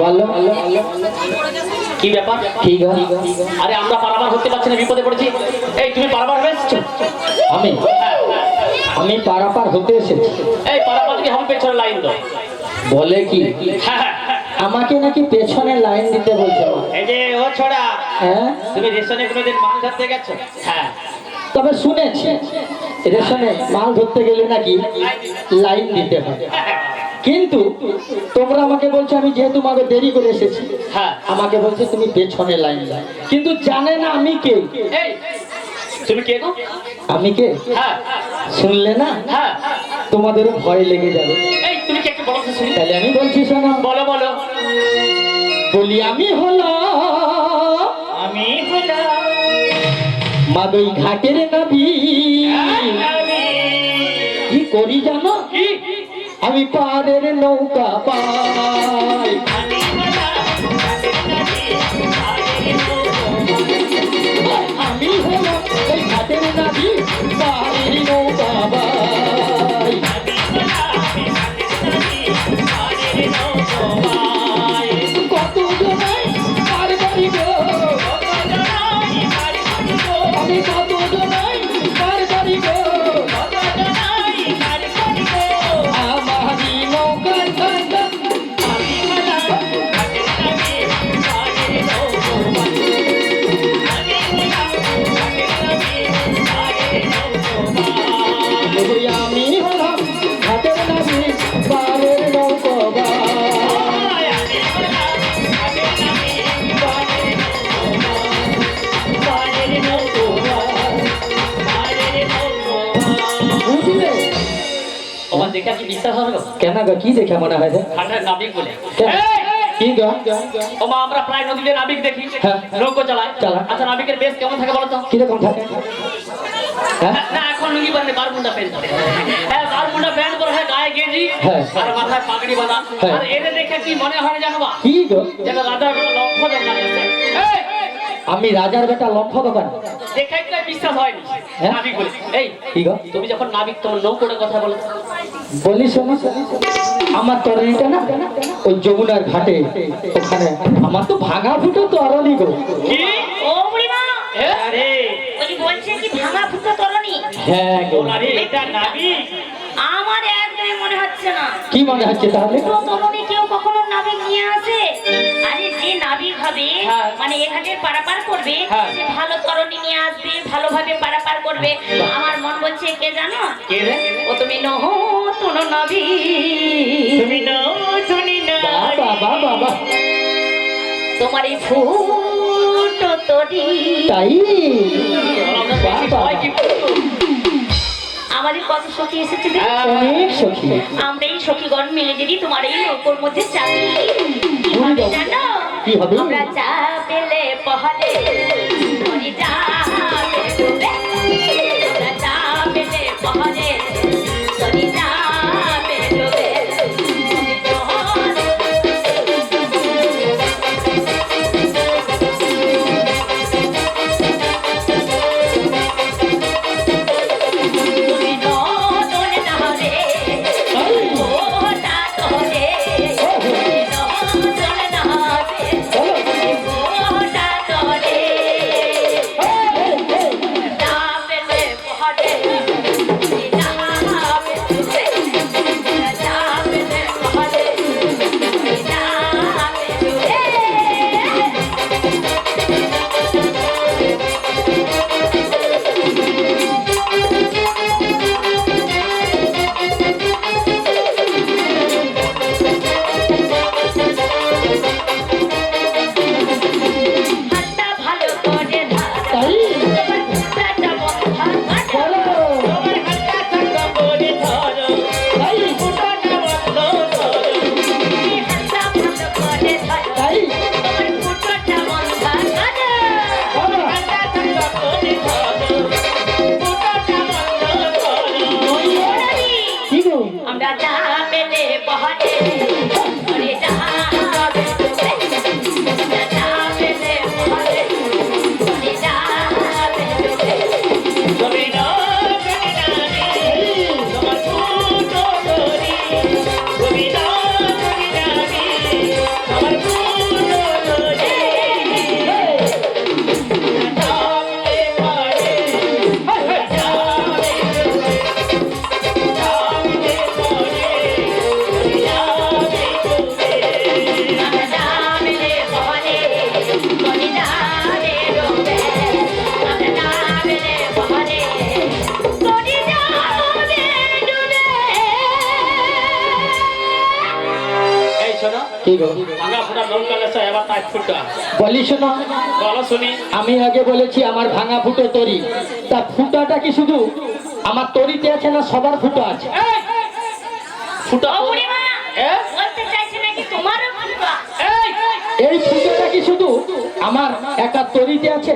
বলো কি ব্যাপার? কি গো? আরে আমরা পারাবার হতে পারছি না, বিপদে পড়েছি। এই তুমি পারাবার হয়ে এসেছো? আমি আমি পারাপার হতে এসেছি। এই পারাবার কি হবে? পেছনে লাইন দাও। বলে কি হ্যাঁ হ্যাঁ। আমাকে নাকি পেছনে লাইন দিতে বলছে? এই যে ও ছোড়া, হ্যাঁ, তুমি রেশনে কোনোদিন মাল ধরতে গেছো? হ্যাঁ। তবে শুনেছি রেশনে মাল ধরতে গেলে নাকি লাইন দিতে হয়, কিন্তু তোমরা আমাকে বলছো আমি যেহেতু আমাকে দেরি করে এসেছি, হ্যাঁ। আমাকে বলছে তুমি পেছনে লাইন দাও, কিন্তু জানে না আমি কে। এই তুমি কে গো? আমি কে হ্যাঁ শুনলে না হ্যাঁ। তোমাদেরও ভয় লেগে যাবে। এই তুমি কে একটু বলো তো শুনি। তাহলে আমি বলছি শোনো। বলো বলো। বলি আমি হলাম আমি হলাম মাদই ঘাটের নবী। কি করি জানো? কি? আমি পারের নৌকা পাই। আমি হলাম ওই ঘাটের নবী, পারের নৌকা পাই। কত জনাই পার করি গো, আমি কত জনাই পার করি গো, আমারই নৌকার কাঁটা। ওই আমি হলাম ঘাটের নবী, পারের নৌকা পাই। বুঝলে? তোমার দেখে কি বিশ্বাস হবে গো? কেন গো, কি দেখে মনে হয় রে? ঘাটের নাবিক বলে। কেন? এই! কি গো? ওমা আমরা প্রায় নদীতে নাবিক দেখি, হ্যাঁ। নৌকো চালায়। চালায়। আচ্ছা নাবিকের বেশ কেমন থাকে বলো তো? কিরকম থাকে? হ্যাঁ, না এখন লুঙ্গি পরে বারমুন্ডা প্যান্ট পরে। হ্যাঁ বারমুন্ডা প্যান্ট পরে, হ্যাঁ গায়ে গেঞ্জি, হ্যাঁ। আর মাথায় পাগড়ি বাঁধা। হ্যাঁ। আর এদের দেখে কি মনে হয় জানো বা? কি গো? যেটা রাজার কোনো লক্ষ্য দরকার আছে। এই! আমি রাজার বেটা লম্ফ দোকান। দেখে একটা বিশ্বাস হয়নি। হ্যাঁ? নাবিক বলে। এই কি গো? তুমি যখন নাবিক তোমার নৌকোটার কথা বলো তো। বলি শোনো, আমার তরণীটা না ওই যমুনার ঘাটে, ওখানে আমার তো ভাঙা ফুটো তরণী গো। কি? ও বুড়িমা, আরে ওই বলছে কি ভাঙা ফুটো তরণী? হ্যাঁ গো। আরে এটা নাবিক। আমার একদমই মনে হচ্ছে না। কি মনে হচ্ছে তাহলে? ফুটো তরণী কেউ কখনো নাবিক নিয়ে আসে? আরে যে নাবিক হবে, হ্যাঁ। মানে এ ঘাটে পারাপার করবে, হ্যাঁ। সে ভালো তরণী নিয়ে আসবে, ভালোভাবে পারাপার করবে। আমার মন বলছে কে জানো? কে রে? ও তুমি নতুন নাবিক। তুমি নতুন নাবিক। বাবা বাবা, তোমার এই ফুটো তরী তাই? আমরা দেখি সবাই কি বলতো? আমাদের কত সখী এসেছে দেখি। অনেক সখী। আমরা এই সখীগণ মিলে যদি তোমার এই নৌকোর মধ্যে চাপি, কি হবে জানো? কি হবে? আমরা চা পেলে পহলে ধরি চা পেলে, আমরা চা পেলে পহলে ধরি চা পেলে। শোনো কি গো ভাঙা ফুটা লঙ্কা লেসা এবার তাই ফুটা বলি শোনো, বলো শুনি। আমি আগে বলেছি আমার ভাঙা ফুটো তরি, তা ফুটাটা কি শুধু আমার তরিতে আছে না সবার ফুটো আছে? এই, ফুটা ও বুড়িমা এ? বলতে চাইছে নাকি তোমারও ফুটা? এই, এই ফুটোটা কি শুধু আমার একা তরিতে আছে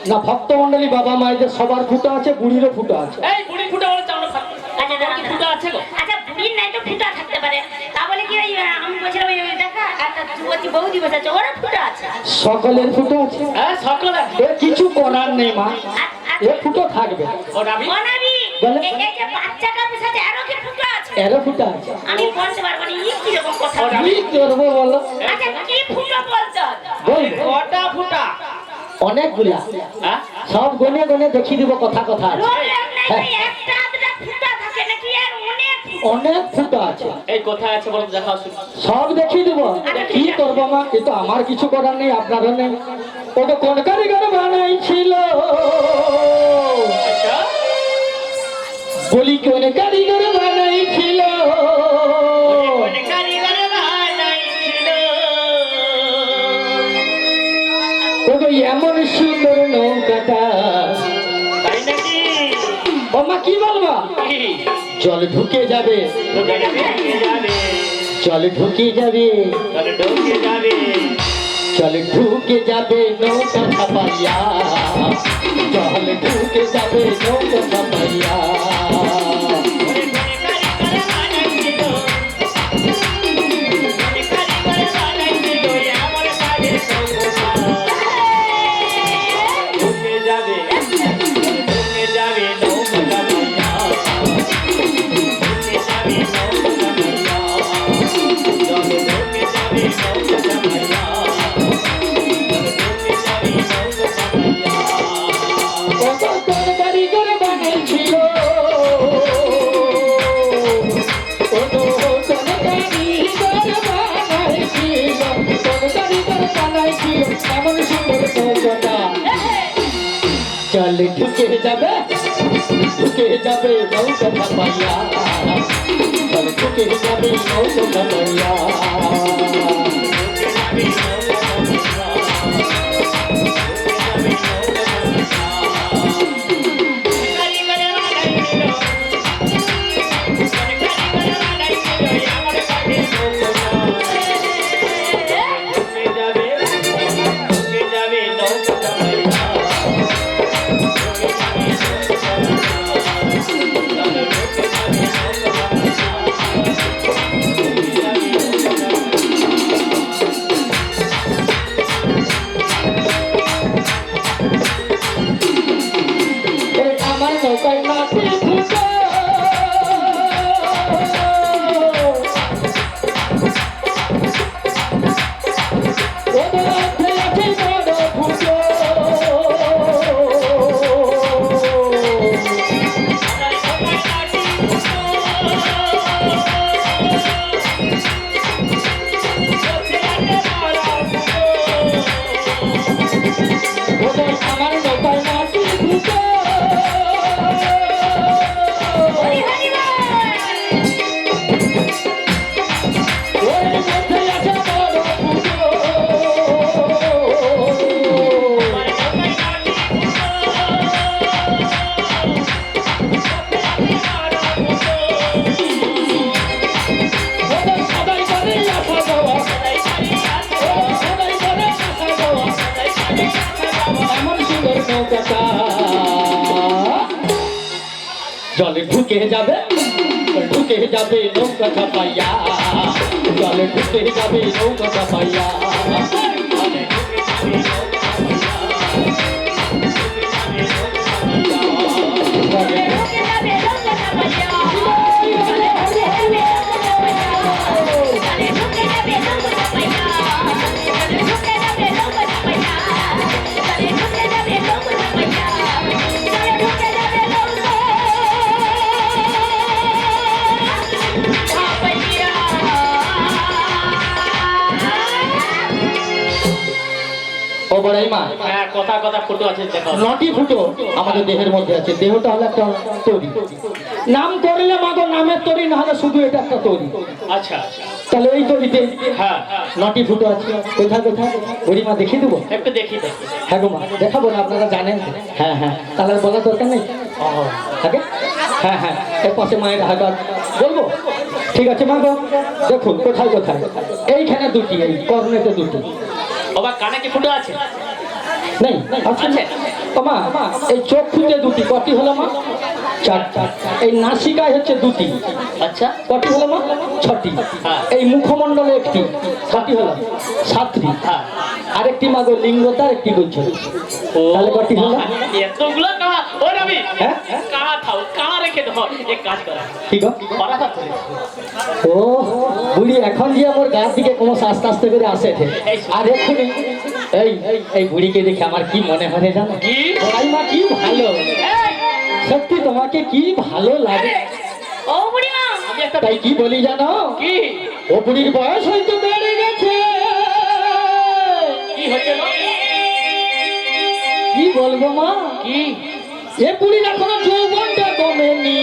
না ভক্তমণ্ডলী বাবা মায়েদের সবার ফুটো আছে, বুড়িরও ফুটো আছে? এই বুড়ি ফুটা বলে চাউল খাবে। আচ্ছা দাঁড়া, কি ফুটা আছে গো? আচ্ছা বুড়ির নাই তো ফুটা থাকতে পারে, তা বলে কি ওই আমি বলছিলাম ওই দেখা একটা যুবতী বৌদি বসে আছে ওরা ফুটা আছে? সকলের ফুটো আছে, হ্যাঁ সকলে এ কিছু করার নেই মা, এ ফুটো থাকবে। ও নাবি মনাবি বলে? এই যে বাচ্চাটার সাথে আরো কি ফুটা আছে? এরও ফুটো আছে। আমি বলতে পারবো না এই কি রকম কথা। কি করবো বলো? আচ্ছা কি ফুটা বলতে হবে? বলবো কটা ফুটা? অনেকগুলা, হ্যাঁ সব গনে গনে দেখিয়ে দিব, কথা কথা আছে। প্রবলেম নাই হ্যাঁ, তো একটা আধটা ফুটা থাকে নাকি আর অনেক ফুটা? অনেক ফুটো আছে, এই কোথায় আছে বলো দেখাও শুনি। সব দেখিয়ে দিব। কি করবো মা, এ তো আমার কিছু করার নেই, আপনারও নেই। ও তো কোন কারিগর বানাইছিল, আচ্ছা বলি কোন কারিগর বানাইছিল, কোন কারিগর বানাইছিল? ও গো এমন সুন্দর নৌকাটা। তাই নাকি? ও মা কি বলবা, কি? জল ঢুকে যাবে, ঢুকে যাবে, জল ঢুকে যাবে, তাহলে ঢুকে যাবে। জল ঢুকে যাবে নৌকা ছাপাইয়া, জল ঢুকে যাবে নৌকা ছাপাইয়া। কোন কারিগর বানাইছিল? কোন কারিগর বানাইছিল এমন কাজের সঙ্গতা? ঢুকে যাবে, ঢুকে যাবে নৌকা ছাপাইয়া। ঢুকে যাবে নৌকা ছাপাইয়া। জলে ঢুকে যাবে নৌকা ছাপাইয়া। কত কোন কারিগর বানাইছিল, ও গো কোন কারিগর বানাইছিল, কোন কারিগর বানাইছিল এমন সুন্দর নৌকাটা। জল ঢুকে যাবে, ঢুকে যাবে নৌকা ছাপাইয়া, জল ঢুকে যাবে নৌকা ছাপাইয়া। এই আমার নৌকায় মাটি ফুটো, ওদের মধ্যে আছে বড় ফুটো। ওদের আমার নৌকায় মাটি ফুটো, হরি হরি বল। ওর মধ্যে আছে বড় ফুটো। ওদের সবাই করে আসা যাওয়া, ওদের সবাই করে আসা যাওয়া, এমন সুন্দর নৌকাটা। জলে ঢুকে যাবে, ঢুকে যাবে নৌকা ছাপাইয়া, জলে ঢুকে যাবে নৌকা ছাপাইয়া। ঢুকে যাবে নৌকা ছাপাইয়া। জলে ঢুকে যাবে নৌকা ছাপাইয়া। জলে ঢুকে যাবে নৌকা ছাপাইয়া। জলে ঢুকে যাবে নৌকা ছাপাইয়া। জলে ঢুকে যাবে নৌকা ছাপাইয়া। জলে ঢুকে যাবে নৌকা ছাপাইয়া। ও বড়াই মা, হ্যাঁ কথা কথা ফুটো আছে দেখাও। নটি ফুটো আমাদের দেহের মধ্যে আছে, দেহটা হলো একটা তরি। নাম করলে মাগো নামের তরি, না হলে শুধু এটা একটা তরি। আচ্ছা তাহলে ওই দড়িতে হ্যাঁ 9টি ফুটো আছে। কোথায় কোথায় বুড়িমা দেখিয়ে দেবো? একটু দেখি তো। হ্যাঁ গো মা, দেখাবো না, আপনারা জানেন তো। হ্যাঁ হ্যাঁ, তাহলে আর বলার দরকার নেই। থাকে? হ্যাঁ হ্যাঁ, এর পাশে মায়ের হাত আছে। বলবো? ঠিক আছে মা গো, দেখুন কোথায় কোথায়। এইখানে দুটি, এই কর্নেতে দুটি। বাবা কানে কি ফুটো আছে? নেই আছে না? ও মা, এই চক্ষুতে দুটি, কটি হলো মা? 4টি। এই নাসিকায় হচ্ছে দুটি, আচ্ছা কটি হলো মা? 6টি। হ্যাঁ। এই মুখমণ্ডলে একটি, কটি হলো? 7টি। হ্যাঁ। আরেকটি মা গো লিঙ্গতার একটি গুচ্ছ। তাহলে কটি হলো? এতগুলো কানা ও রবি হ্যাঁ? কানা থাও কানা রেখে দাও এক কাজ করা কি গো? পারাপার করে ও বুড়ি এখন যে আমার গার দিকে কোনো আস্তে আস্তে করে আসে থে। আর এক্ষুনি এই এই বুড়িকে দেখে আমার কি মনে হয় জানো? কি? বড়াই মা কি ভালো, সত্যি তোমাকে কি ভালো লাগে। ও বুড়িমা, আমি একটা তাই কি বলি জানো? কি ও বুড়ির বয়স হয়তো বেড়ে গেছে। কি হচ্ছে না কি বলবো মা, কি এ বুড়ির এখনো যৌবনটা কমেনি।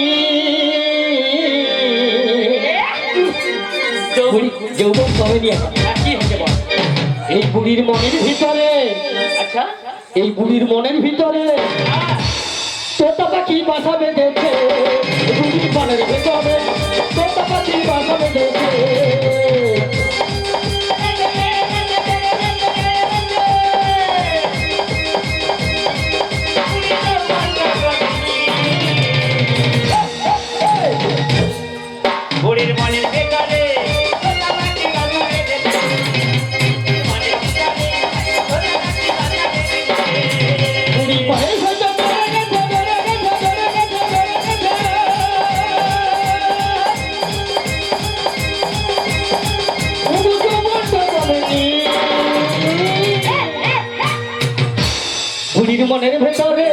বুড়ি যৌবন কমেনি এখন। কি হচ্ছে বল এই বুড়ির মনের ভিতরে, আচ্ছা এই বুড়ির মনের ভিতরে তোতা পাখি বাসা বেঁধেছে। বুড়ির মনের ভিতরে তোতা পাখি বাসা বেঁধেছে। বুড়ির মনের বেকারে বুড়ি বয়স হয়তো বেড়ে গেছে, বেড়ে গেছে, বেড়ে গেছে, বেড়ে গেছে। বুড়ি যৌবনটা কমেনি। বুড়ির মনের ভেতরে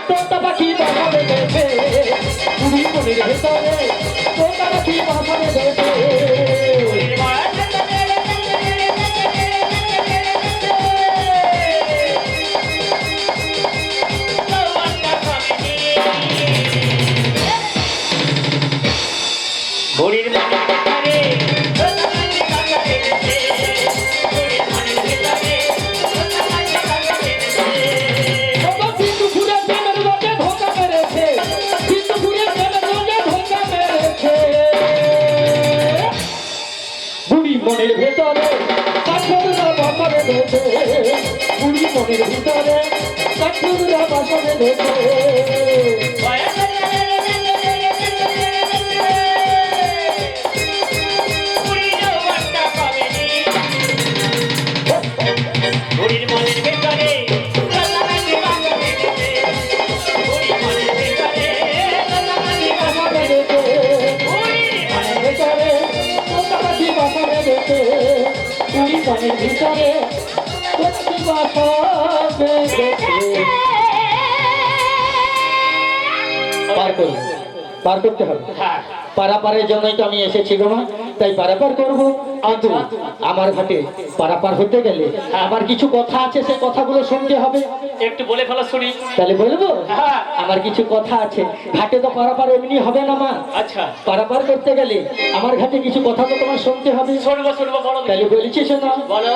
তোতা পাখি বাসা বেঁধেছে। বুড়ির মনের ভেতরে তোতা পাখি বাসা বেঁধেছে। বুড়ির মনের বেকারে বাবা কিন্তু ঘুরে প্রেমের রোজে ধোঁকা মেরেছে। কিন্তু ঘুরে প্রেমের রোজে ধোঁকা মেরেছে। বুড়ি মনের ভেতরে কাঠুরা বাসা বেঁধেছে। বুড়ি মনের ভিতরে কাঠুরা বাসা বেঁধেছে। বুড়ির মনের বেকারে বাসা বেঁধেছে। মনের ভেতরে তোতা পাখি বাসা বেঁধেছে। বুড়ি মনের ভিতরে পাখি বাসা বেঁধেছে। পার করবো, পার করতে হবে। হ্যাঁ পারাপারের জন্যই তো আমি এসেছি গো মা, তাই পারাপার করবো। কিন্তু আমার ঘাটে পারাপার হতে গেলে আমার কিছু কথা আছে, সেই কথাগুলো শুনতে হবে। একটু বলে ফেলো শুনি তাহলে বলবো? হ্যাঁ আমার কিছু কথা আছে। ঘাটে তো পারাপার এমনি হবে না মা, আচ্ছা পারাপার করতে গেলে আমার ঘাটে কিছু কথা তো তোমার শুনতে হবে। শুনবো শুনবো বলো তাহলে বলেছি শোনো। বলো